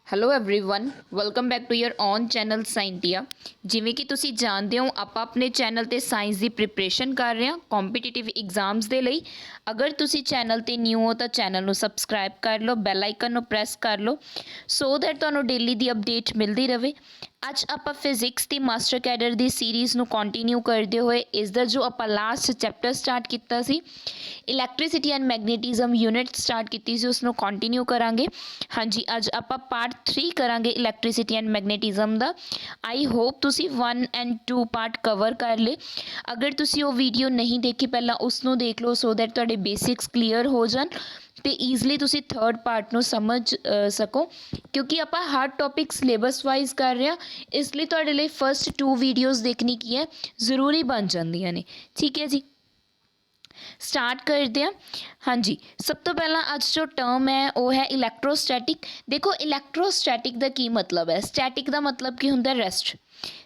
Hello everyone welcome back to your own channel Scientia. ਜਿਵੇਂ ਕਿ ਤੁਸੀਂ ਜਾਣਦੇ ਹੋ ਆਪਾਂ ਆਪਣੇ ਚੈਨਲ ਤੇ ਸਾਇੰਸ ਦੀ ਪ੍ਰੀਪਰੇਸ਼ਨ ਕਰ ਰਹੇ ਹਾਂ ਕੰਪੀਟੀਟਿਵ ਐਗਜ਼ਾਮਸ ਦੇ ਲਈ। ਅਗਰ ਤੁਸੀਂ ਚੈਨਲ ਤੇ ਨਿਊ ਹੋ ਤਾਂ ਚੈਨਲ ਨੂੰ ਸਬਸਕ੍ਰਾਈਬ ਕਰ ਲਓ, ਬੈਲ ਆਈਕਨ ਨੂੰ ਪ੍ਰੈਸ ਕਰ ਲਓ ਸੋ ਦੈਟ ਤੁਹਾਨੂੰ ਡੇਲੀ ਦੀ ਅਪਡੇਟ ਮਿਲਦੀ ਰਹੇ। ਅੱਜ ਆਪਾਂ ਫਿਜ਼ਿਕਸ ਦੀ ਮਾਸਟਰ ਕੈਡਰ ਦੀ ਸੀਰੀਜ਼ ਨੂੰ ਕੰਟੀਨਿਊ ਕਰਦੇ ਹੋਏ ਇਸ ਦਾ ਜੋ ਆਪਾਂ ਲਾਸਟ ਚੈਪਟਰ ਸਟਾਰਟ ਕੀਤਾ ਸੀ ਇਲੈਕਟ੍ਰਿਸਿਟੀ ਐਂਡ ਮੈਗਨੇਟਿਜ਼ਮ ਯੂਨਿਟ ਸਟਾਰਟ ਕੀਤੀ ਸੀ, ਉਸ ਨੂੰ ਕੰਟੀਨਿਊ ਕਰਾਂਗੇ। ਹਾਂਜੀ, ਅੱਜ ਆਪਾਂ ਪਾਰਟ 3 ਕਰਾਂਗੇ ਇਲੈਕਟ੍ਰਿਸਿਟੀ ਐਂਡ ਮੈਗਨੇਟਿਜ਼ਮ ਦਾ। ਆਈ ਹੋਪ ਤੁਸੀਂ 1 ਐਂਡ 2 ਪਾਰਟ ਕਵਰ ਕਰ ਲਏ। ਅਗਰ ਤੁਸੀਂ ਉਹ ਵੀਡੀਓ ਨਹੀਂ ਦੇਖੀ ਪਹਿਲਾਂ ਉਸ ਨੂੰ ਦੇਖ ਲਓ ਸੋ ਦੈਟ ਤੁਹਾਡੇ ਬੇਸਿਕਸ ਕਲੀਅਰ ਹੋ ਜਾਣ ਤੇ ਈਜ਼ਲੀ ਤੁਸੀਂ ਥਰਡ ਪਾਰਟ ਨੂੰ ਸਮਝ ਸਕੋ, ਕਿਉਂਕਿ ਆਪਾਂ ਹਰ ਟੌਪਿਕ ਸਿਲੇਬਸ ਵਾਈਜ਼ ਕਰ ਰਹੇ ਹਾਂ। ਇਸ ਲਈ ਤੁਹਾਡੇ ਲਈ ਫਸਟ 2 ਵੀਡੀਓਜ਼ ਦੇਖਣੀ ਕੀ ਹੈ ਜ਼ਰੂਰੀ ਬਣ ਜਾਂਦੀਆਂ ਨੇ। ਠੀਕ ਹੈ ਜੀ, ਸਟਾਰਟ ਕਰਦੇ ਹਾਂ। ਹਾਂਜੀ, ਸਭ ਤੋਂ ਪਹਿਲਾਂ ਅੱਜ ਜੋ ਟਰਮ ਹੈ ਉਹ ਹੈ ਇਲੈਕਟ੍ਰੋਸਟੈਟਿਕ। ਦੇਖੋ ਇਲੈਕਟ੍ਰੋਸਟੈਟਿਕ ਦਾ ਕੀ ਮਤਲਬ ਹੈ। ਸਟੈਟਿਕ ਦਾ ਮਤਲਬ ਕੀ ਹੁੰਦਾ? ਰੈਸਟ।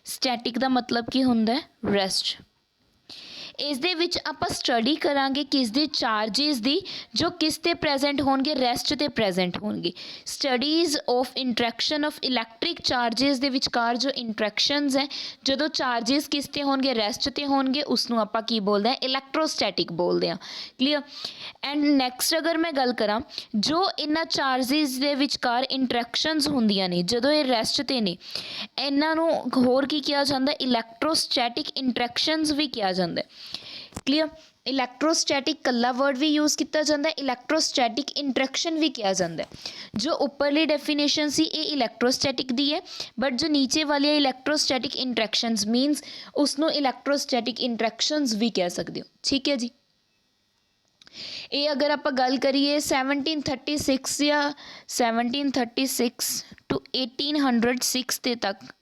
ਸਟੈਟਿਕ ਦਾ ਮਤਲਬ ਕੀ ਹੁੰਦਾ? ਰੈਸਟ। ਇਸ ਦੇ ਵਿੱਚ ਆਪਾਂ ਸਟੱਡੀ ਕਰਾਂਗੇ ਕਿਸ ਦੇ ਚਾਰਜਿਸ ਦੀ ਜੋ ਕਿਸ ਤੇ ਪ੍ਰੈਜ਼ੈਂਟ ਹੋਣਗੇ, ਰੈਸਟ ਤੇ ਪ੍ਰੈਜ਼ੈਂਟ ਹੋਣਗੇ। Studies of interaction of electric charges ਦੇ ਵਿਚਕਾਰ ਜੋ ਇੰਟਰੈਕਸ਼ਨਸ ਹੈ ਜਦੋਂ ਚਾਰਜਿਸ ਕਿਸ ਤੇ ਹੋਣਗੇ, ਰੈਸਟ ਤੇ ਹੋਣਗੇ, ਉਸ ਨੂੰ ਆਪਾਂ ਕੀ ਬੋਲਦੇ ਹਾਂ? ਇਲੈਕਟ੍ਰੋਸਟੈਟਿਕ ਬੋਲਦੇ ਹਾਂ। ਕਲੀਅਰ। ਐਂਡ ਨੈਕਸਟ ਅਗਰ ਮੈਂ ਗੱਲ ਕਰਾਂ ਜੋ ਇਹਨਾਂ ਚਾਰਜਿਸ ਦੇ ਵਿਚਕਾਰ ਇੰਟਰੈਕਸ਼ਨਸ ਹੁੰਦੀਆਂ ਨੇ ਜਦੋਂ ਇਹ ਰੈਸਟ ਤੇ ਨੇ, ਇਹਨਾਂ ਨੂੰ ਹੋਰ ਕੀ ਕਿਹਾ ਜਾਂਦਾ? ਇਲੈਕਟ੍ਰੋਸਟੈਟਿਕ ਇੰਟਰੈਕਸ਼ਨਸ ਵੀ ਕਿਹਾ ਜਾਂਦਾ। ਕਲੀਅਰ। ਇਲੈਕਟ੍ਰੋਸਟੈਟਿਕ ਕੱਲਾ ਵਰਡ ਵੀ ਯੂਜ਼ ਕੀਤਾ ਜਾਂਦਾ, ਇਲੈਕਟ੍ਰੋਸਟੈਟਿਕ ਇੰਟਰੈਕਸ਼ਨ ਵੀ ਕਿਹਾ ਜਾਂਦਾ। ਜੋ ਉੱਪਰਲੀ ਡੈਫੀਨੇਸ਼ਨ ਸੀ ਇਹ ਇਲੈਕਟ੍ਰੋਸਟੈਟਿਕ ਦੀ ਹੈ, ਬਟ ਜੋ ਨੀਚੇ ਵਾਲੀ ਹੈ ਇਲੈਕਟ੍ਰੋਸਟੈਟਿਕ ਇੰਟਰੈਕਸ਼ਨਸ ਮੀਨਸ ਉਸ ਨੂੰ ਇਲੈਕਟ੍ਰੋਸਟੈਟਿਕ ਇੰਟਰੈਕਸ਼ਨਸ ਵੀ ਕਹਿ ਸਕਦੇ ਹੋ। ਠੀਕ ਹੈ ਜੀ। ਇਹ ਅਗਰ ਆਪਾਂ ਗੱਲ ਕਰੀਏ 1736 ਜਾਂ 1736 ਟੂ 1806 ਦੇ ਤੱਕ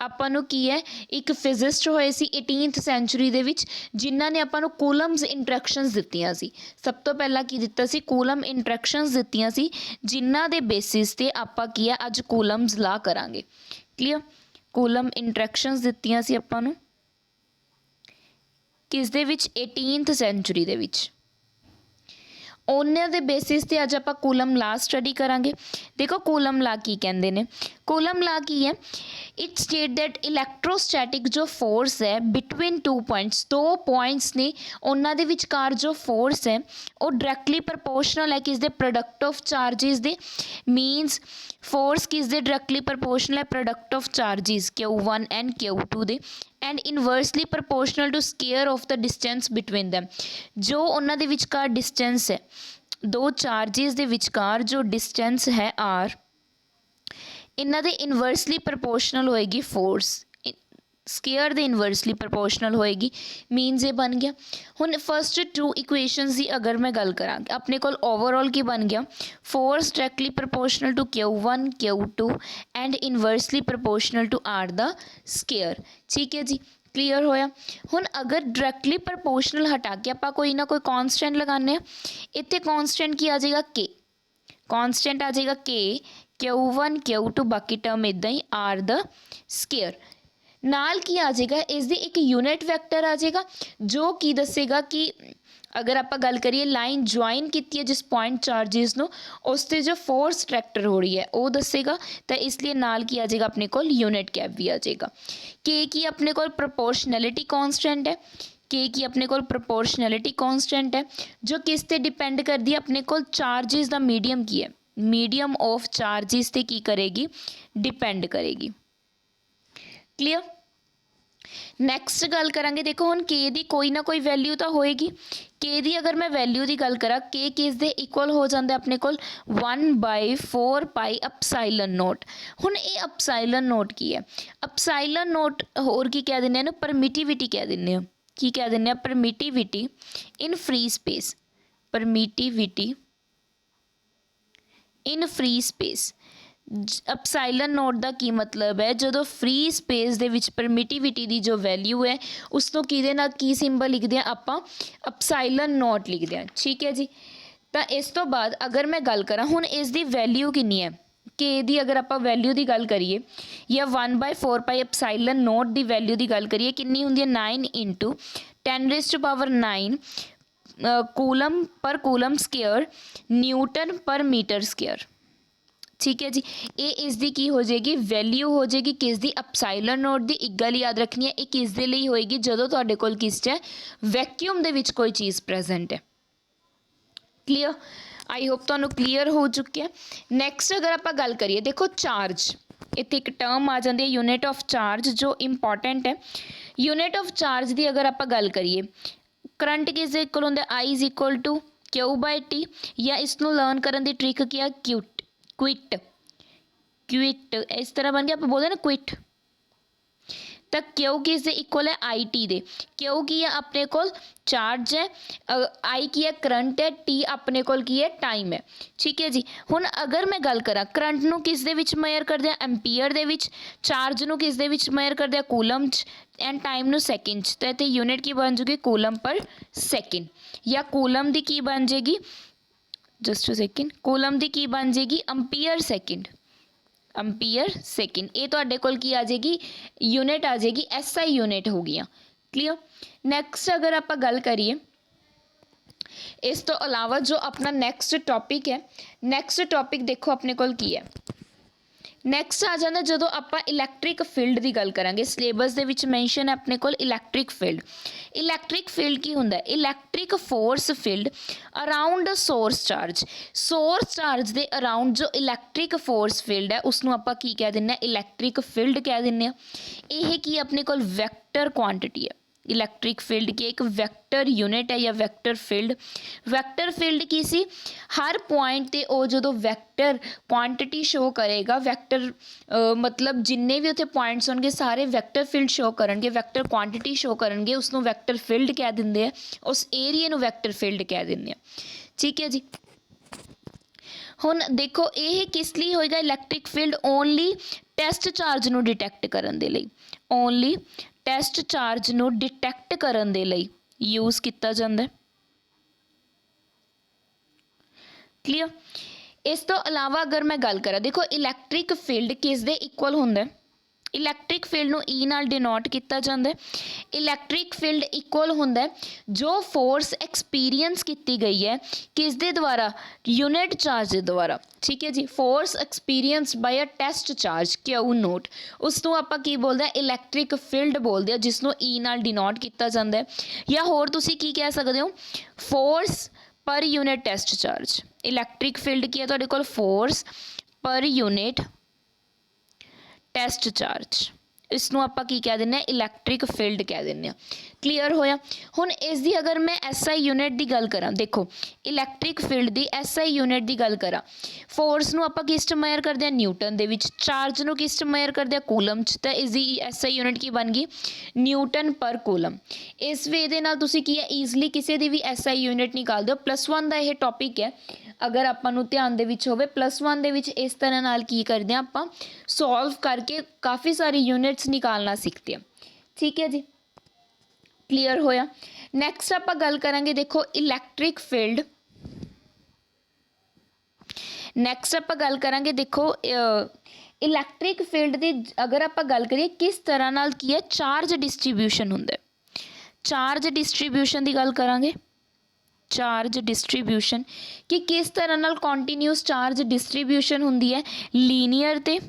ਆਪਾਂ ਨੂੰ ਕੀ ਹੈ, ਇੱਕ ਫਿਜ਼ਿਸਟ ਹੋਏ ਸੀ 18th ਸੈਂਚੁਰੀ ਦੇ ਵਿੱਚ ਜਿਨ੍ਹਾਂ ਨੇ ਆਪਾਂ ਨੂੰ ਕੂਲਮਸ ਇੰਟਰੈਕਸ਼ਨਸ ਦਿੱਤੀਆਂ ਸੀ। ਸਭ ਤੋਂ ਪਹਿਲਾਂ ਕੀ ਦਿੱਤਾ ਸੀ? ਕੂਲਮ ਇੰਟਰੈਕਸ਼ਨਸ ਦਿੱਤੀਆਂ ਸੀ ਜਿਨ੍ਹਾਂ ਦੇ ਬੇਸਿਸ ਤੇ ਆਪਾਂ ਕੀ ਹੈ ਅੱਜ ਕੂਲਮਸ ਲਾ ਕਰਾਂਗੇ। ਕਲੀਅਰ। ਕੂਲਮ ਇੰਟਰੈਕਸ਼ਨਸ ਦਿੱਤੀਆਂ ਸੀ ਆਪਾਂ ਨੂੰ ਕਿਸ ਦੇ ਵਿੱਚ? 18th ਸੈਂਚੁਰੀ ਦੇ ਵਿੱਚ। ਉਹਨਾਂ ਦੇ ਬੇਸਿਸ ਤੇ ਅੱਜ ਆਪਾਂ ਕੂਲਮ ਲਾ ਸਟੱਡੀ ਕਰਾਂਗੇ। ਦੇਖੋ ਕੂਲਮ ਲਾ ਕੀ ਕਹਿੰਦੇ ਨੇ। ਕੂਲਮ ਲਾ ਕੀ ਹੈ? ਇਟ ਸਟੇਟ ਦੈਟ ਇਲੈਕਟ੍ਰੋਸਟੈਟਿਕ ਜੋ ਫੋਰਸ ਹੈ ਬਿਟਵੀਨ 2 ਪੁਆਇੰਟਸ, 2 ਪੁਆਇੰਟਸ ਨੇ ਉਹਨਾਂ ਦੇ ਵਿਚਕਾਰ ਜੋ ਫੋਰਸ ਹੈ ਉਹ ਡਾਇਰੈਕਟਲੀ ਪ੍ਰਪੋਰਸ਼ਨਲ ਹੈ ਕਿਸ ਦੇ? ਪ੍ਰੋਡਕਟ ਆਫ ਚਾਰਜਿਸ ਦੇ। ਮੀਨਸ ਫੋਰਸ ਕਿਸ ਦੇ ਡਾਇਰੈਕਟਲੀ ਪ੍ਰਪੋਰਸ਼ਨਲ ਹੈ? Product of charges Q1 and Q2 ਦੇ। And inversely proportional to square of the distance between them. ਜੋ ਉਹਨਾਂ ਦੇ ਵਿਚਕਾਰ ਡਿਸਟੈਂਸ ਹੈ, ਦੋ ਚਾਰਜਿਸ ਦੇ ਵਿਚਕਾਰ ਜੋ ਡਿਸਟੈਂਸ ਹੈ R, ਇਹਨਾਂ ਦੇ ਇਨਵਰਸਲੀ ਪ੍ਰਪੋਰਸ਼ਨਲ ਹੋਏਗੀ ਫੋਰਸ। ਸਕੇਅਰ ਦੇ ਇਨਵਰਸਲੀ ਪ੍ਰਪੋਰਸ਼ਨਲ ਹੋਏਗੀ। ਮੀਨਸ ਇਹ ਬਣ ਗਿਆ। ਹੁਣ ਫਸਟ 2 ਇਕੁਏਸ਼ਨਸ ਦੀ ਅਗਰ ਮੈਂ ਗੱਲ ਕਰਾਂ ਆਪਣੇ ਕੋਲ ਓਵਰਆਲ ਕੀ ਬਣ ਗਿਆ? Force directly proportional to Q1 Q2 and inversely proportional to R ਦਾ ਸਕੇਅਰ। ਠੀਕ ਹੈ ਜੀ, ਕਲੀਅਰ ਹੋਇਆ। ਹੁਣ ਅਗਰ ਡਾਇਰੈਕਟਲੀ ਪ੍ਰਪੋਰਸ਼ਨਲ ਹਟਾ ਕੇ ਆਪਾਂ ਕੋਈ ਨਾ ਕੋਈ ਕੌਨਸਟੈਂਟ ਲਗਾਉਂਦੇ ਹਾਂ, ਇੱਥੇ ਕੌਨਸਟੈਂਟ ਕੀ ਆ ਜਾਏਗਾ? K। ਕੌਨਸਟੈਂਟ ਆ ਜਾਏਗਾ K, Q1 Q2 ਬਾਕੀ ਟਰਮ ਇੱਦਾਂ ਹੀ R ਦਾ ਸਕੇਅਰ। ਨਾਲ ਕੀ ਆ ਜਾਏਗਾ? ਇਸ ਦੀ ਇੱਕ ਯੂਨਿਟ ਵੈਕਟਰ ਆ ਜਾਏਗਾ ਜੋ ਕੀ ਦੱਸੇਗਾ ਕਿ ਅਗਰ ਆਪਾਂ ਗੱਲ ਕਰੀਏ ਲਾਈਨ ਜੁਆਇਨ ਕੀਤੀ ਹੈ ਜਿਸ ਪੁਆਇੰਟ ਚਾਰਜਿਸ ਨੂੰ, ਉਸ 'ਤੇ ਜੋ ਫੋਰਸ ਟਰੈਕਟਰ ਹੋ ਰਹੀ ਹੈ ਉਹ ਦੱਸੇਗਾ। ਤਾਂ ਇਸ ਲਈ ਨਾਲ ਕੀ ਆ ਜਾਏਗਾ? ਆਪਣੇ ਕੋਲ ਯੂਨਿਟ ਕੈਪ ਵੀ ਆ ਜਾਏਗਾ। K ਕੀ ਆਪਣੇ ਕੋਲ ਪ੍ਰਪੋਰਸ਼ਨੈਲਿਟੀ ਕੌਨਸਟੈਂਟ ਹੈ। K ਕੀ ਆਪਣੇ ਕੋਲ ਪ੍ਰਪੋਰਸ਼ਨੈਲਿਟੀ ਕੌਨਸਟੈਂਟ ਹੈ ਜੋ ਕਿਸ 'ਤੇ ਡਿਪੈਂਡ ਕਰਦੀ ਹੈ? ਆਪਣੇ ਕੋਲ ਚਾਰਜਿਸ ਦਾ ਮੀਡੀਅਮ ਕੀ ਹੈ, ਮੀਡੀਅਮ ਆਫ ਚਾਰਜਿਸ 'ਤੇ ਕੀ ਕਰੇਗੀ? ਡਿਪੈਂਡ ਕਰੇਗੀ। ਕਲੀਅਰ। ਨੈਕਸਟ ਗੱਲ ਕਰਾਂਗੇ। ਦੇਖੋ ਹੁਣ K ਦੀ ਕੋਈ ਨਾ ਕੋਈ ਵੈਲਿਊ ਤਾਂ ਹੋਏਗੀ। K ਦੀ ਅਗਰ ਮੈਂ ਵੈਲਿਊ ਦੀ ਗੱਲ ਕਰਾਂ, K ਕਿਸ ਦੇ ਇਕੁਅਲ ਹੋ ਜਾਂਦਾ ਆਪਣੇ ਕੋਲ? 1/4 ਪਾਈ ਅਪਸਾਈਲਨ ਨੋਟ। ਹੁਣ ਇਹ ਅਪਸਾਈਲਨ ਨੋਟ ਕੀ ਹੈ? ਅਪਸਾਈਲਨ ਨੋਟ ਹੋਰ ਕੀ ਕਹਿ ਦਿੰਦੇ ਹਾਂ? ਪਰਮਿਟਿਵਿਟੀ ਕਹਿ ਦਿੰਦੇ ਹਾਂ। ਕੀ ਕਹਿ ਦਿੰਦੇ ਹਾਂ? ਪਰਮਿਟਿਵਿਟੀ ਇਨ ਫ੍ਰੀ ਸਪੇਸ। ਪਰਮਿਟਿਵਿਟੀ ਇਨ ਫ੍ਰੀ ਸਪੇਸ। ਅਪਸਾਈਲਨ ਨੋਟ ਦਾ ਕੀ ਮਤਲਬ ਹੈ? ਜਦੋਂ ਫ੍ਰੀ ਸਪੇਸ ਦੇ ਵਿੱਚ ਪਰਮਿਟਿਵਿਟੀ ਦੀ ਜੋ ਵੈਲਿਊ ਹੈ ਉਸ ਤੋਂ ਕਿਹਦੇ ਨਾਲ ਕੀ ਸਿੰਬਲ ਲਿਖਦੇ ਹਾਂ ਆਪਾਂ? ਅਪਸਾਈਲਨ ਨੋਟ ਲਿਖਦੇ ਹਾਂ। ਠੀਕ ਹੈ ਜੀ। ਤਾਂ ਇਸ ਤੋਂ ਬਾਅਦ ਅਗਰ ਮੈਂ ਗੱਲ ਕਰਾਂ ਹੁਣ ਇਸ ਦੀ ਵੈਲਿਊ ਕਿੰਨੀ ਹੈ K ਦੀ, ਅਗਰ ਆਪਾਂ ਵੈਲਿਊ ਦੀ ਗੱਲ ਕਰੀਏ ਜਾਂ 1/4 ਪਾਈ ਅਪਸਾਈਲਨ ਨੋਟ ਦੀ ਵੈਲਿਊ ਦੀ ਗੱਲ ਕਰੀਏ ਕਿੰਨੀ ਹੁੰਦੀ ਹੈ? 9 × 10⁹ ਕੂਲਮ ਪਰ ਕੂਲਮ ਸਕੇਅਰ ਨਿਊਟਨ ਪਰ ਮੀਟਰ ਸਕੇਅਰ। ठीक है जी। ये इसकी की हो जाएगी वैल्यू हो जाएगी किसदी एप्सिलॉन नॉट दी। एक गल याद रखनी है ये किस दे लई होएगी जदों तुहाडे कोल किस च है वैक्यूम दे विच कोई चीज़ प्रेजेंट है। क्लीयर, आई होप तुहानूं क्लीयर हो चुकी है। नैक्सट अगर आप गल करिए देखो चार्ज, इत्थे एक टर्म आ जाती है यूनिट ऑफ चार्ज जो इंपॉर्टेंट है। यूनिट ऑफ चार्ज की अगर आप गल करिए करंट किस दे इक्वल होंदा I is equal to Q by T, या इसनूं लर्न करन दी ट्रिक की है क्विट इस तरह बन गया, आप बोलते ना क्विट। तो क्यू किस दे इक्वल है आई टी दे। क्यू की है अपने को चार्ज है, आई की है करंट है, टी अपने को की है टाइम है। ठीक है जी। हुण अगर मैं गल करा करंट नूं किस दे विच मेयर करदे आ एम्पीयर दे विच, चार्ज नूं किस दे विच मेयर करदे आ कूलम च, एंड टाइम नूं सैकेंड च। तो इत्थे यूनिट की बन जूगी कूलम पर सैकेंड, या कूलम दी की बन जाएगी जस्ट अ सैकेंड, कूलम दी की बन जाएगी अंपीयर सैकेंड। अंपीयर सैकेंड ये तुहाडे कोल की आ जाएगी यूनिट आ जाएगी एसआई यूनिट हो गई। क्लीयर। नैक्सट अगर आप गल करिए इस तो अलावा जो अपना नैक्सट टॉपिक है, नैक्सट टॉपिक देखो अपने कोल की है। नैक्सट आ जाता जदों आप इलैक्ट्रिक फील्ड की गल करांगे, सिलेबस दे विच मैंशन है अपने कोल इलैक्ट्रिक फील्ड। इलैक्ट्रिक फील्ड की हुंदा है electric force field around source charge दे अराउंड जो इलैक्ट्रिक फोर्स फील्ड है उसनूं आपां की कह दिंदे आ इलैक्ट्रिक फील्ड कह दिंदे आ। यह की अपने कोल वैक्टर क्वांटिटी है। इलैक्ट्रिक फील्ड की एक वैक्टर यूनिट है या वैक्टर फील्ड की सी हर पॉइंट ते ओ जो वैक्टर क्वांटिटी शो करेगा, वैक्टर मतलब जिन्ने भी उत्थे पॉइंट्स होंगे सारे वैक्टर फील्ड शो करनगे, वैक्टर क्वांटिटी शो करनगे, उसनों वैक्टर फील्ड कह दिंदे हैं, उस एरिए नूं वैक्टर फील्ड कह दिंदे हैं। ठीक है जी। हुण देखो ये किस लिए होएगा electric field only test charge नूं डिटैक्ट करन दे लई, ओनली टेस्ट चार्ज नूं डिटैक्ट करन दे लई यूज़ किया जाता है। क्लीयर। इस तो अलावा अगर मैं गल करा देखो इलैक्ट्रिक फील्ड किस दे इक्वल हुंदा है, इलैक्ट्रिक फील्ड नूं ई नाल डिनोट किया जाता है। इलैक्ट्रिक फील्ड इक्वल हुंदा है जो फोर्स एक्सपीरियंस की गई है किस दे द्वारा यूनिट चार्ज दे द्वारा। ठीक है जी। Force experience by a test charge Q note उसनूं आपां की बोलते हैं इलैक्ट्रिक फील्ड बोलते हैं जिसनूं ई नाल डिनोट किया जाता है, या होर तुसीं की कह सकते हो force per unit test charge. Electric field की है तुहाडे कोल force per unit test charge, इसनूं आपां की कह दिंदे इलैक्ट्रिक फील्ड कह दिंदे। क्लीयर होया। हुण इसदी अगर मैं एसआई यूनिट की गल करां देखो इलैक्ट्रिक फील्ड की एसआई यूनिट की गल करां, फोर्स नूं आपां किस च मेयर करदे आ न्यूटन दे विच, चार्ज नूं किस च मेयर करदे आ कूलम च, तो इसदी एसआई यूनिट की बन गई न्यूटन पर कूलम। इस वे दे नाल तुसीं की है ईजली किसी दी भी एसआई यूनिट निकाल दो। +1 का यह टॉपिक है अगर आपां ध्यान दे विच होवे +1 दे विच इस तरह नाल की करदे आ आपां सॉल्व करके काफ़ी सारी यूनिट्स निकालना सीखते हैं। ठीक है जी। क्लीयर होया। नैक्सट आप गल करांगे देखो इलैक्ट्रिक फील्ड, नैक्सट आप गल करांगे देखो इलैक्ट्रिक फील्ड की अगर आप गल करिए किस तरह नाल की है चार्ज डिस्ट्रीब्यूशन हुंदा है। चार्ज डिस्ट्रीब्यूशन की गल करांगे, चार्ज डिस्ट्रीब्यूशन कि किस तरह नाल कॉन्टीन्यूस चार्ज डिस्ट्रीब्यूशन हुंदी है लीनियर ते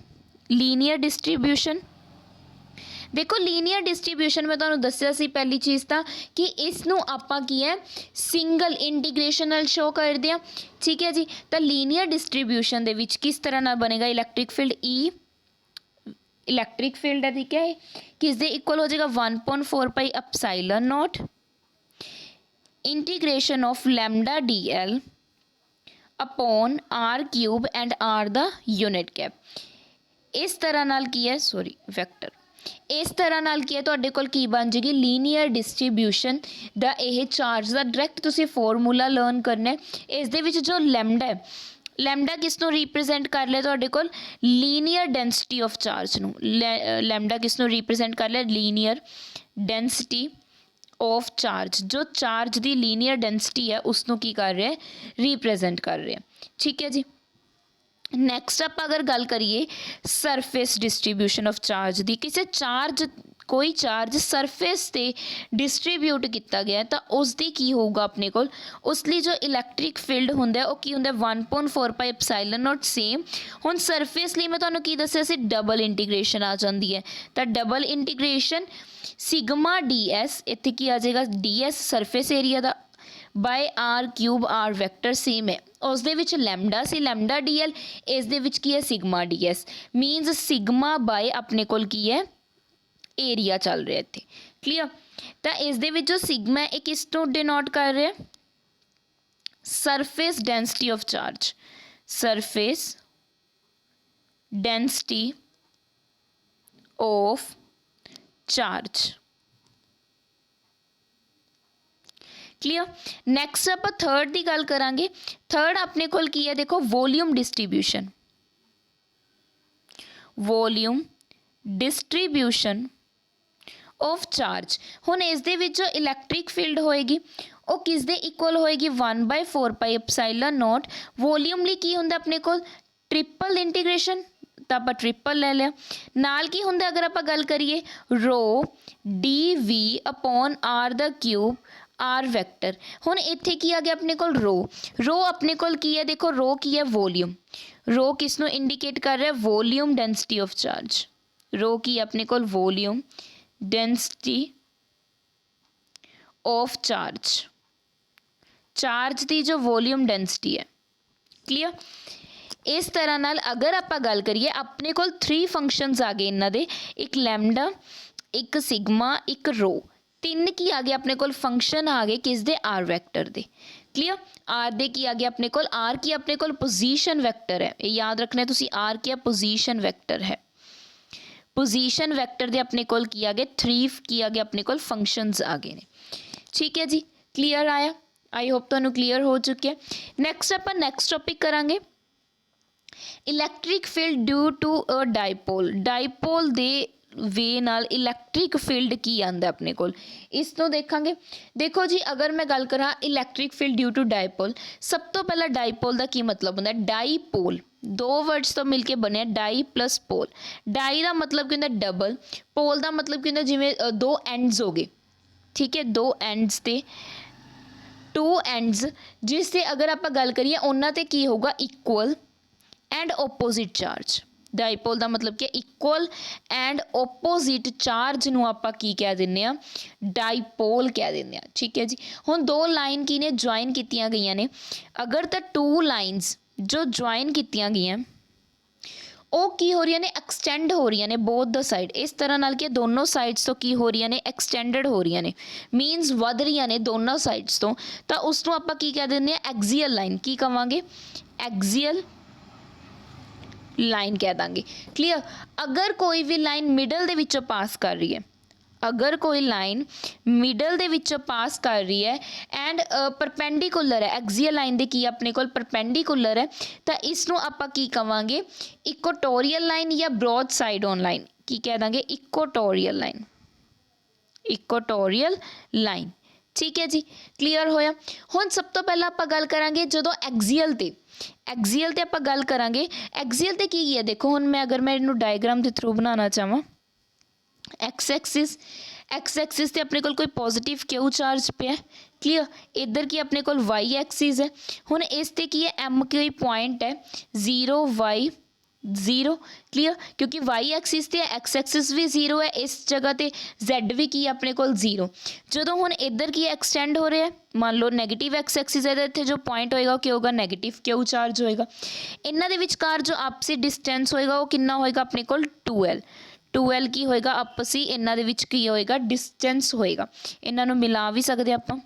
लीनियर डिस्ट्रीब्यूशन। देखो लीनियर डिस्ट्रीब्यूशन में तुहानूं दस्सिया सी पहली चीज़ तो कि इसनूं आपां की है सिंगल इंटीग्रेशन नाल शो करदे आ। ठीक है जी। तो लीनियर डिस्ट्रीब्यूशन दे विच किस तरह नाल बनेगा electric field E electric field है ठीक है किस दे इक्वल हो जाएगा 1/4 pi epsilon naught integration of lambda D L upon R cube and R the unit cap. इस तरह नाल की है सॉरी वैक्टर, इस तरह नाल की है तुहाडे कोल की बन जाएगी लीनियर डिस्ट्रीब्यूशन दा यह चार्ज का डायरैक्ट तुसीं फॉर्मूला लर्न करना है। इस दे विच जो लैम्डा है लैम्डा किसनों रिप्रजेंट कर लिया तुहाडे कोल लीनियर डेंसिटी ऑफ चार्ज नूं, लैम्डा किसनों रिप्रजेंट कर लिया लीनियर डेंसिटी ऑफ चार्ज, जो चार्ज की लीनियर डेंसिटी है उसनों की कर रहे हैं रिप्रजेंट कर रहे हैं। ठीक है जी। नैक्सट आप अगर गल करिए सरफेस डिस्ट्रीब्यूशन ऑफ चार्ज की, किसी चार्ज कोई चार्ज सरफेस ते डिस्ट्रीब्यूट किया गया तो उसकी की होगा अपने कोल उस लिए जो इलैक्ट्रिक फील्ड होंगे वो की होंगे 1.4 पाई एप्सिलॉन नॉट सेम। हुण सरफेस लिए मैं तुहानूं की दस्सिया सी डबल इंटीग्रेशन आ जाती है तो double integration sigma D S इत्थे की आ जाएगा डी एस सरफेस एरिया का by R cube R vector same है उस दे विच lambda C lambda D L इस दे विच की है sigma D S minus sigma by अपने कोल की है एरिया चल रहा है इत्थे क्लीयर। तो इस दे विच जो सिग्मा है किस टू डिनोट कर रहा है surface density of charge surface density of charge clear. Next आप थर्ड की गल करांगे थर्ड अपने कोल की है देखो volume distribution volume distribution of charge. हुण इस दे विच जो इलैक्ट्रिक फील्ड होएगी वो किस दे इक्वल होएगी 1/4 पाई एप्सिलॉन नॉट वॉल्यूम लिए की हुंदा अपने कोल ट्रिपल इंटीग्रेशन तो आप ट्रिपल ले लिया नाल की हुंदा अगर आप गल करिए rho D V upon R the cube R vector. हुण इत्थे की आ गया अपने कोल रो अपने कोल की है देखो रो की है वॉल्यूम रो किसनों इंडिकेट कर रहा है वॉल्यूम डेंसिटी ऑफ चार्ज रो की अपने कोल वॉल्यूम डेंसिटी ऑफ चार्ज की जो वॉल्यूम डेंसिटी है क्लीयर। इस तरह नाल अगर आप गल करिए अपने कोल 3 फंक्शनस आ गए इन्हां दे एक लैमडा एक सिग्मा एक रो 3 की आ गए अपने कोल फंक्शन आ गए किस दे आर वैक्टर दे क्लीयर। आर दे की आ गया अपने कोल आर की अपने कोल पोजीशन वैक्टर है ये याद रखना है तुसी आर की पोजीशन वैक्टर है पोजीशन वैक्टर दे अपने कोल की आ गए 3 की आ गए अपने कोल फंक्शनस आ गए ने ठीक है जी क्लीयर आया आई होप तुहानूं क्लीयर हो चुके हैं। नैक्सट आप नैक्सट टॉपिक करांगे electric field due to a dipole दे वे नाल इलैक्ट्रिक फील्ड की आंदा अपने कोल इस तो देखांगे। देखो जी अगर मैं गल करा electric field due to dipole सब तो पहला डाइपोल का की मतलब होंदा डाइपोल 2 वर्ड्स तो मिलके बने डाई प्लस पोल डाई का मतलब की होंदा डबल पोल का मतलब की होंदा जिवें 2 एंड्स हो गए ठीक है 2 एंड्स ते 2 एंड्स जिस से अगर आप गल करिए उन्हां ते की होगा equal and opposite charge dipole का मतलब क्या इक्वल एंड ओपोजिट चार्ज नूं आपां की कह दिंदे आ डाइपोल कह दिंदे आ ठीक है जी। हुण 2 लाइन की ने ज्वाइन कीतियां गईयां ने अगर तो 2 लाइनस जो ज्वाइन कीतियां गईयां वो की हो रही ने एक्सटेंड हो रही ने बोथ द साइड इस तरह नाल कि दोनों साइड्स तो की हो रही ने एक्सटेंडेड हो रही ने मीनस वध रही ने दोनों साइड्स तो उसनूं आपां की कह दिंदे आ एक्सियल लाइन की कवांगे एक्सियल लाइन कह देंगे क्लीयर। अगर कोई भी लाइन मिडल दे विचों पास कर रही है अगर कोई लाइन मिडल दे विचों पास कर रही है एंड परपेंडिकुलर है एक्सियल लाइन दे की अपने कोल परपेंडिकुलर है तो इसनूं आपां की कवांगे इक्वेटोरियल लाइन या ब्रॉड साइड ऑन लाइन की कह देंगे इक्वेटोरियल लाइन ठीक है जी क्लीयर होया। हुण सब तो पहला आपां गल करांगे जदों एक्सियल ते आपां गल करांगे एक्सियल ते की है देखो हुण मैं अगर मैं इनू डायग्राम के थ्रू बनाना चाहां एक्स एक्सिस ते अपने कोल कोई पॉजिटिव क्यू चार्ज पे है क्लीयर इधर की अपने कोल वाई एक्सिस है हुण इस ते की है एम कोई पॉइंट है 0 y 0 क्लीयर क्योंकि वाई एक्सिस ते एक्स एक्सिस भी 0 है इस जगह ते जेड भी की अपने कोल 0 जदों हुण इधर की एक्सटेंड हो रहा है मान लो नैगेटिव एक्स एक्सिस है तो इत्थे जो पॉइंट होएगा वो क्या होगा नैगेटिव क्यू चार्ज होएगा इन्हां दे विचकार जो आपसी डिस्टेंस होएगा वो कितना होएगा अपने कोल 2l की होएगा आपसी इन्हां दे विच की होएगा डिस्टेंस होएगा इन्हां नूं मिला भी सकदे आपां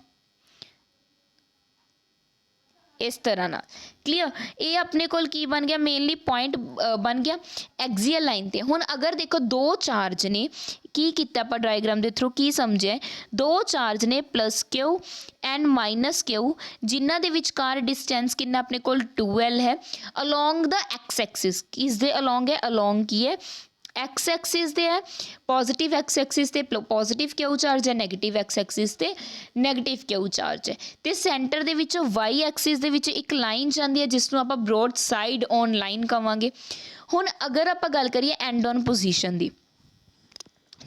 इस तरह ना क्लीयर ये अपने कोल की बन गया मेनली पॉइंट बन गया एक्सियल लाइन ते हुण अगर देखो 2 चार्ज ने की किया आप डायग्राम के थ्रू की समझे 2 चार्ज ने plus Q and minus Q जिन्हां दे विचकार डिस्टेंस कितना अपने कोल 2l है अलोंग द एक्स एक्सिस किस दे अलोंग है अलोंग की है एक्स एक्सिस दे है पॉजिटिव एक्स एक्सिस ते पॉजिटिव क्यू चार्ज है नैगेटिव एक्स एक्सिस ते नैगेटिव क्यू चार्ज है ते सेंटर दे विच वाई एक्सिस दे विच एक लाइन जांदी है जिसनूं आपां ब्रॉड साइड ऑन लाइन कहांगे। हुण अगर आपां गल करिए एंड ऑन पोजीशन दी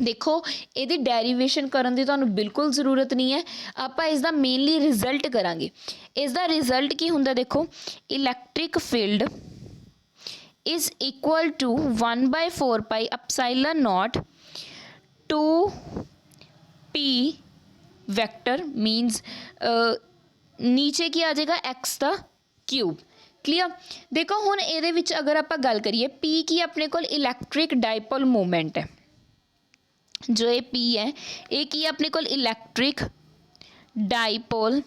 देखो ਇਹਦੀ ਡੈਰੀਵੇਸ਼ਨ ਕਰਨ ਦੀ ਤੁਹਾਨੂੰ ਬਿਲਕੁਲ ਜ਼ਰੂਰਤ ਨਹੀਂ ਹੈ, ਆਪਾਂ ਇਸ ਦਾ ਮੇਨਲੀ ਰਿਜ਼ਲਟ ਕਰਾਂਗੇ। ਇਸ ਦਾ ਰਿਜ਼ਲਟ ਕੀ ਹੁੰਦਾ, ਦੇਖੋ electric field is equal to 1/4 pi epsilon naught 2 p vector means नीचे की आ जाएगा x ਦਾ क्यूब। क्लियर। देखो हुण ਇਹਦੇ ਵਿੱਚ अगर ਆਪਾਂ ਗੱਲ करिए p की अपने कोल इलैक्ट्रिक डाइपोल मोमेंट है, जो ये p है ये की अपने कोल इलैक्ट्रिक डाइपोल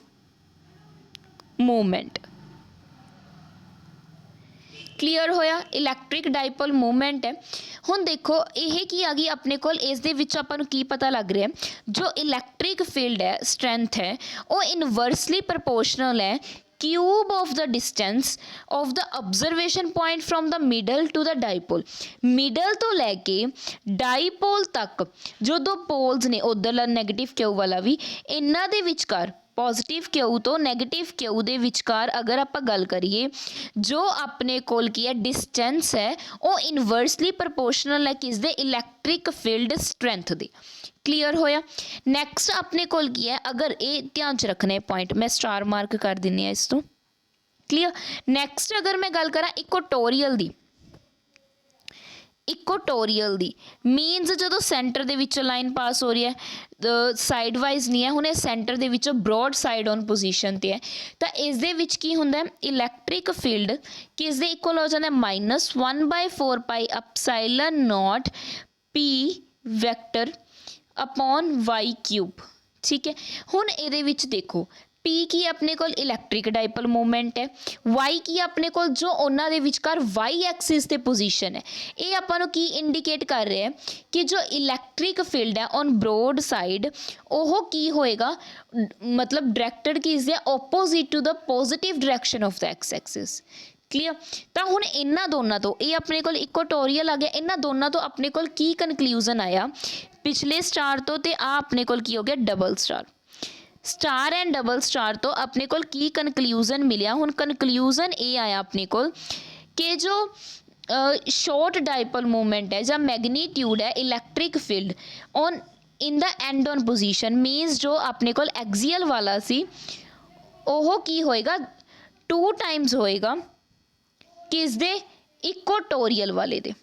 मोमेंट। क्लीयर होया, इलैक्ट्रिक डाइपोल मूवमेंट है। हुण देखो यह की आ गई अपने कोल, इस दे विच आपां नूं की पता लग रहा है, जो इलैक्ट्रिक फील्ड है स्ट्रेंथ है वो इनवर्सली प्रपोर्शनल है cube of the distance of the observation point from the middle to the dipole. Middle तो लैके डाइपोल तक जो दो पोल्स ने उधरला नैगेटिव क्यू वाला भी, इन्हां दे विचकार पॉजिटिव क्यू तो नैगेटिव क्यू दे विचकार अगर आप गल करिए, जो अपने कोल की है डिस्टेंस है वो इनवर्सली प्रपोर्शनल है किस दे, इलैक्ट्रिक फील्ड स्ट्रेंथ दी। क्लीयर होया। नैक्सट अपने कोल की है, अगर ये ध्यान च रखने पॉइंट मैं स्टार मार्क कर दिनी है इस तो। क्लीयर। नैक्सट अगर मैं गल करा इक्वेटोरियल दी, इक्वेटोरियल दी मीनस जो सेंटर दे विचों लाइन पास हो रही है, साइड वाइज नहीं है, हुणे सेंटर दे विचों ब्रॉड साइड ऑन पोजीशन ते है, तो इस दे विच की हुंदा है इलैक्ट्रिक फील्ड किस दे इक्वल हो जाता है -1/4 pi epsilon naught P vector upon Y cube. ठीक है। हुण इहदे विच देखो P की अपने कोल इलैक्ट्रिक डाइपोल मूवमेंट है, Y की अपने कोल जो उन्हां दे विचकार वाई एक्सिस ते पोजीशन है, ये आपां नूं की इंडिकेट कर रहे हैं कि जो इलैक्ट्रिक फील्ड है ऑन ब्रॉड साइड ओह की होएगा, मतलब डायरेक्टेड की is opposite to the positive direction of the X axis. Clear. तो हुण इन्हां दोनों तो ये अपने कोल इक्वेटोरियल आ गया, इन्हां दोनों तो अपने कोल की कनक्लूजन आया पिछले स्टार तो ते आ अपने कोल की हो गया double star. Star and double star तो अपने कोल की कनक्लूजन मिलिया, हुण कनक्लूजन ये आया अपने कोल कि जो शॉर्ट डाइपोल मूवमेंट है या मैग्नीट्यूड है electric field on in the end on position मीनस जो अपने कोल एक्सियल वाला सी ओह की होएगा 2 टाइम्स होएगा किस दे, इक्वेटोरियल वाले दे।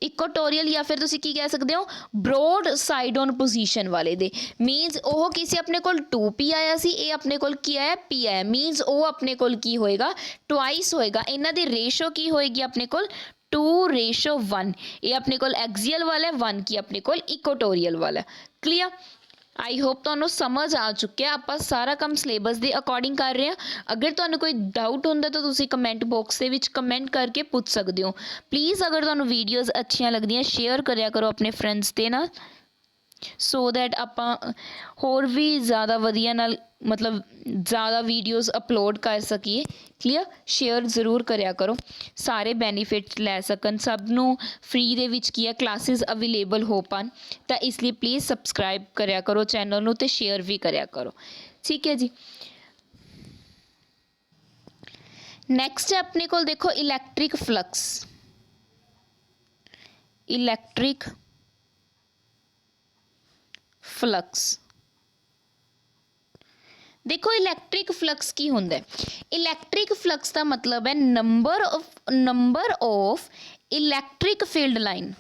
इक्वेटोरियल या फिर तुसी की कह सकते हो ब्रॉड साइड ऑन पोजीशन वाले दे, मीनस ओह किसी अपने कोल 2p आया सी, ये अपने कोल की आया p आया, मीनस वो अपने कोल की होएगा ट्वाइस होएगा, इन्हां दी रेशो की होएगी अपने कोल 2:1। ये अपने कोल एक्सियल वाला है, 1 की अपने कोल इक्वेटोरियल वाला। क्लियर। आई होप तुहानू समझ आ चुकिया, आप सारा काम सिलेबस के अकॉर्डिंग कर रहे हैं। अगर तुहानू कोई डाउट होंदा तो तुसी कमेंट बॉक्स के विच कमेंट करके पूछ सकते हो। प्लीज़ अगर तुहानू वीडियोज़ अच्छियां लगदियां शेयर करया करो अपने फ्रेंड्स के नाल, सो दैट आपां होर भी ज़्यादा वधिया नाल मतलब ज़्यादा वीडियोज़ अपलोड कर सकीए। क्लीयर। शेयर ज़रूर करया करो, सारे बेनीफिट लै सकन, सबनू फ्री दे विच की है क्लासेस अवेलेबल हो पान, तो इसलिए प्लीज़ सबसक्राइब करया करो चैनल नू ते शेयर भी करया करो। ठीक है जी। नैक्सट है अपने कोल देखो इलैक्ट्रिक फ्लक्स। इलैक्ट्रिक फ्लक्स देखो इलैक्ट्रिक फ्लक्स की होंदा है, इलैक्ट्रिक फ्लक्स का मतलब है number of electric field line,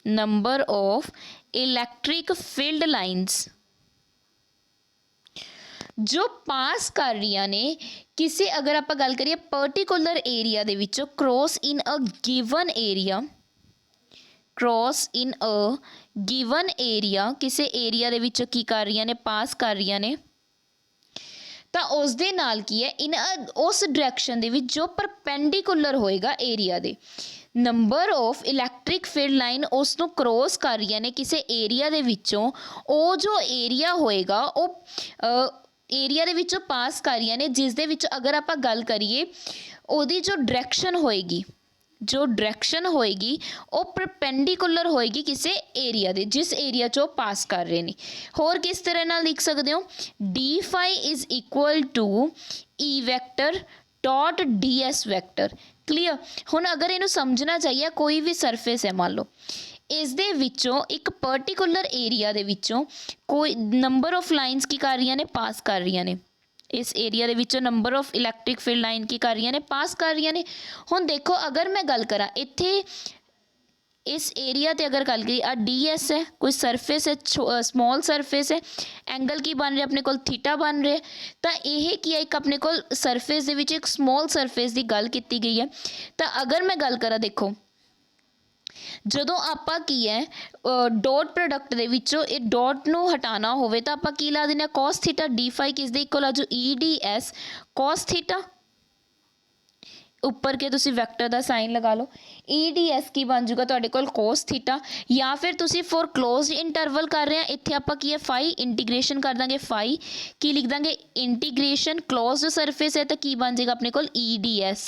number of electric field lines जो पास कर रही ने किसी, अगर आप गल करिए पर्टिकुलर एरिया दे विचों cross in a given area, cross in a given area किसी एरिया दे विचों की कर रही ने, पास कर रही ने, तो उस दे नाल की है इन उस डायरेक्शन दे विच जो परपेंडिकुलर होएगा एरिया दे, number of electric field line उसनों क्रॉस कर रही ने किसी एरिया दे विचों, ओ जो एरिया होएगा वो एरिया दे विचों पास कर रही ने, जिस दे विच अगर आप गल करिए ओदी जो डायरेक्शन होएगी, जो डायरेक्शन होएगी वो परपेंडिकुलर होएगी किसी एरिया दे, जिस एरिया चो पास कर रहे हैं। होर किस तरह नाल लिख सकते हो, D phi is equal to E vector dot D S vector. Clear. हुण अगर इनू समझना चाहिए कोई भी सरफेस है, मान लो ਇਸ ਦੇ ਵਿੱਚੋਂ ਇੱਕ ਪਰਟੀਕੂਲਰ ਏਰੀਆ ਦੇ ਵਿੱਚੋਂ ਕੋਈ ਨੰਬਰ ਆਫ ਲਾਈਨਸ ਕੀ ਕਰ ਰਹੀਆਂ ਨੇ, ਪਾਸ ਕਰ ਰਹੀਆਂ ਨੇ। ਇਸ ਏਰੀਆ ਦੇ ਵਿੱਚੋਂ number of electric field line ਕੀ ਕਰ ਰਹੀਆਂ ਨੇ, ਪਾਸ ਕਰ ਰਹੀਆਂ ਨੇ। ਹੁਣ ਦੇਖੋ ਅਗਰ ਮੈਂ ਗੱਲ ਕਰਾਂ ਇੱਥੇ ਇਸ ਏਰੀਆ ਤੇ ਅਗਰ ਗੱਲ ਕਰੀ ਆ ds ਹੈ, ਕੋਈ ਸਰਫੇਸ ਹੈ, ਸਮॉल ਸਰਫੇਸ ਹੈ, ਐਂਗਲ ਕੀ ਬਣ ਰਿਹਾ ਆਪਣੇ ਕੋਲ, ਥੀਟਾ ਬਣ ਰਿਹਾ। ਤਾਂ ਇਹ ਕੀ ਹੈ, ਇੱਕ ਆਪਣੇ ਕੋਲ ਸਰਫੇਸ ਦੇ ਵਿੱਚ ਇੱਕ ਸਮॉल ਸਰਫੇਸ ਦੀ ਗੱਲ ਕੀਤੀ ਗਈ ਹੈ। ਤਾਂ ਅਗਰ ਮੈਂ ਗੱਲ ਕਰਾਂ ਦੇਖੋ ਜਦੋਂ ਆਪਾਂ ਕੀ ਹੈ ਡੋਟ ਪ੍ਰੋਡਕਟ ਦੇ ਵਿੱਚੋਂ ਇਹ ਡੋਟ ਨੂੰ ਹਟਾਉਣਾ ਹੋਵੇ ਤਾਂ ਆਪਾਂ ਕੀ ਲਾ ਦਿੰਦੇ ਹਾਂ, cos ਥੀਟਾ ਡੀ ਫਾਈ ਕਿਸ ਦੇ ਇਕੁਅਲ ਆ ਜੋ eds cos ਥੀਟਾ। ਉੱਪਰ ਕੇ ਤੁਸੀਂ ਵੈਕਟਰ ਦਾ ਸਾਈਨ ਲਗਾ ਲਓ, eds ਕੀ ਬਣ ਜੂਗਾ ਤੁਹਾਡੇ ਕੋਲ cos ਥੀਟਾ। ਜਾਂ ਫਿਰ ਤੁਸੀਂ ਫॉर ਕਲੋਜ਼ਡ ਇੰਟਰਵਲ ਕਰ ਰਹੇ ਆ, ਇੱਥੇ ਆਪਾਂ ਕੀ ਹੈ ਫਾਈ ਇੰਟੀਗ੍ਰੇਸ਼ਨ ਕਰ ਦਾਂਗੇ, ਫਾਈ ਕੀ ਲਿਖ ਦਾਂਗੇ ਇੰਟੀਗ੍ਰੇਸ਼ਨ ਕਲੋਜ਼ਡ ਸਰਫੇਸ ਹੈ ਤਾਂ ਕੀ ਬਣ ਜਾਏਗਾ ਆਪਣੇ ਕੋਲ eds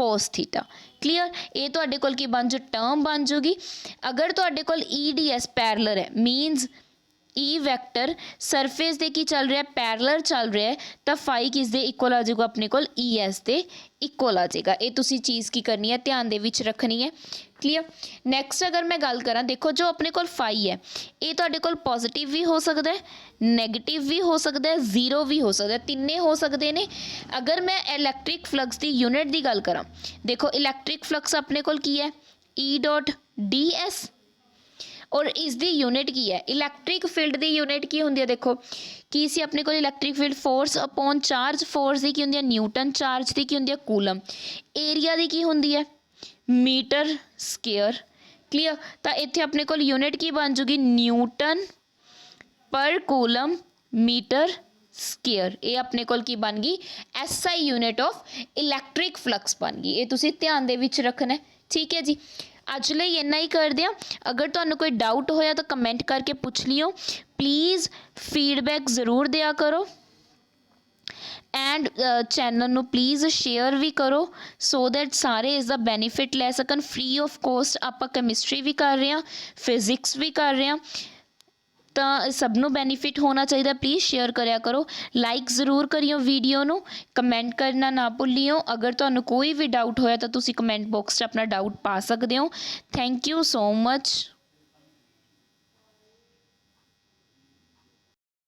cos ਥੀਟਾ। ਕਲੀਅਰ, ਇਹ ਤੁਹਾਡੇ ਕੋਲ ਕੀ ਬਣ ਜੂ, ਟਰਮ ਬਣ ਜੂਗੀ। ਅਗਰ ਤੁਹਾਡੇ ਕੋਲ eds ਪੈਰਲਰ ਹੈ ਮੀਨਸ ਈ ਵੈਕਟਰ ਸਰਫੇਸ ਦੇ ਕੀ ਚੱਲ ਰਿਹਾ, ਪੈਰਲਰ ਚੱਲ ਰਿਹਾ, ਤਾਂ ਫਾਈ ਕਿਸ ਦੇ ਇਕੁਅਲ ਆ ਜਾਊਗਾ ਆਪਣੇ ਕੋਲ es ਦੇ ਇਕੁਅਲ ਆ ਜਾਏਗਾ। ਇਹ ਤੁਸੀਂ ਚੀਜ਼ ਕੀ ਕਰਨੀ ਹੈ, ਧਿਆਨ ਦੇ ਵਿੱਚ ਰੱਖਣੀ ਹੈ। ਕਲੀਅਰ। ਨੈਕਸਟ ਅਗਰ ਮੈਂ ਗੱਲ ਕਰਾਂ ਦੇਖੋ ਜੋ ਆਪਣੇ ਕੋਲ ਫਾਈ ਹੈ ਇਹ ਤੁਹਾਡੇ ਕੋਲ ਪੋਜ਼ਿਟਿਵ ਵੀ ਹੋ ਸਕਦਾ ਹੈ, ਨੈਗੇਟਿਵ ਵੀ ਹੋ ਸਕਦਾ ਹੈ, ਜ਼ੀਰੋ ਵੀ ਹੋ ਸਕਦਾ ਹੈ, ਤਿੰਨੇ ਹੋ ਸਕਦੇ ਨੇ। ਅਗਰ ਮੈਂ ਇਲੈਕਟ੍ਰਿਕ ਫਲਕਸ ਦੀ ਯੂਨਿਟ ਦੀ ਗੱਲ ਕਰਾਂ ਦੇਖੋ ਇਲੈਕਟ੍ਰਿਕ ਫਲਕਸ ਆਪਣੇ ਕੋਲ ਕੀ ਹੈ E.ds ਔਰ ਇਸ ਦੀ ਯੂਨਿਟ ਕੀ ਹੈ, ਇਲੈਕਟ੍ਰਿਕ ਫੀਲਡ ਦੀ ਯੂਨਿਟ ਕੀ ਹੁੰਦੀ ਹੈ ਦੇਖੋ ਕੀ ਸੀ ਆਪਣੇ ਕੋਲ electric field force upon charge, force ਦੀ ਕੀ ਹੁੰਦੀ ਹੈ ਨਿਊਟਨ, ਚਾਰਜ ਦੀ ਕੀ ਹੁੰਦੀ ਹੈ ਕੂਲਮ, ਏਰੀਆ ਦੀ ਕੀ ਹੁੰਦੀ ਹੈ ਮੀਟਰ ਸਕੁਅਰ। ਕਲੀਅਰ, ਤਾਂ ਇੱਥੇ ਆਪਣੇ ਕੋਲ ਯੂਨਿਟ ਕੀ ਬਣ ਜੂਗੀ ਨਿਊਟਨ ਪਰ ਕੂਲਮ ਮੀਟਰ ਸਕੁਅਰ। ਇਹ ਆਪਣੇ ਕੋਲ ਕੀ ਬਣ ਗਈ SI unit of electric flux ਬਣ ਗਈ। ਇਹ ਤੁਸੀਂ ਧਿਆਨ ਦੇ ਵਿੱਚ ਰੱਖਣਾ। ਠੀਕ ਹੈ ਜੀ, ਅੱਜ ਲਈ ਇੰਨਾ ਹੀ ਕਰਦੇ ਹਾਂ। ਅਗਰ ਤੁਹਾਨੂੰ ਕੋਈ ਡਾਊਟ ਹੋਇਆ ਤਾਂ ਕਮੈਂਟ ਕਰਕੇ ਪੁੱਛ ਲਿਓ ਪਲੀਜ਼, ਫੀਡਬੈਕ ਜ਼ਰੂਰ ਦਿਆ ਕਰੋ ਐਂਡ ਚੈਨਲ ਨੂੰ ਪਲੀਜ਼ ਸ਼ੇਅਰ ਵੀ ਕਰੋ ਸੋ ਦੈਟ ਸਾਰੇ ਇਸ ਦਾ ਬੈਨੀਫਿਟ ਲੈ ਸਕਣ। ਫ੍ਰੀ ਆਫ ਕੋਸਟ ਆਪਾਂ ਕੈਮਿਸਟਰੀ ਵੀ ਕਰ ਰਹੇ ਹਾਂ, ਫਿਜ਼ਿਕਸ ਵੀ ਕਰ ਰਹੇ ਹਾਂ, ਤਾਂ ਸਭ ਨੂੰ ਬੈਨੀਫਿਟ ਹੋਣਾ ਚਾਹੀਦਾ। ਪਲੀਜ਼ ਸ਼ੇਅਰ ਕਰਿਆ ਕਰੋ, ਲਾਈਕ ਜ਼ਰੂਰ ਕਰਿਓ ਵੀਡੀਓ ਨੂੰ, ਕਮੈਂਟ ਕਰਨਾ ਨਾ ਭੁੱਲਿਓ। ਅਗਰ ਤੁਹਾਨੂੰ ਕੋਈ ਵੀ ਡਾਊਟ ਹੋਇਆ ਤਾਂ ਤੁਸੀਂ ਕਮੈਂਟ ਬਾਕਸ 'ਚ ਆਪਣਾ ਡਾਊਟ ਪਾ ਸਕਦੇ ਹੋ। Thank you so much.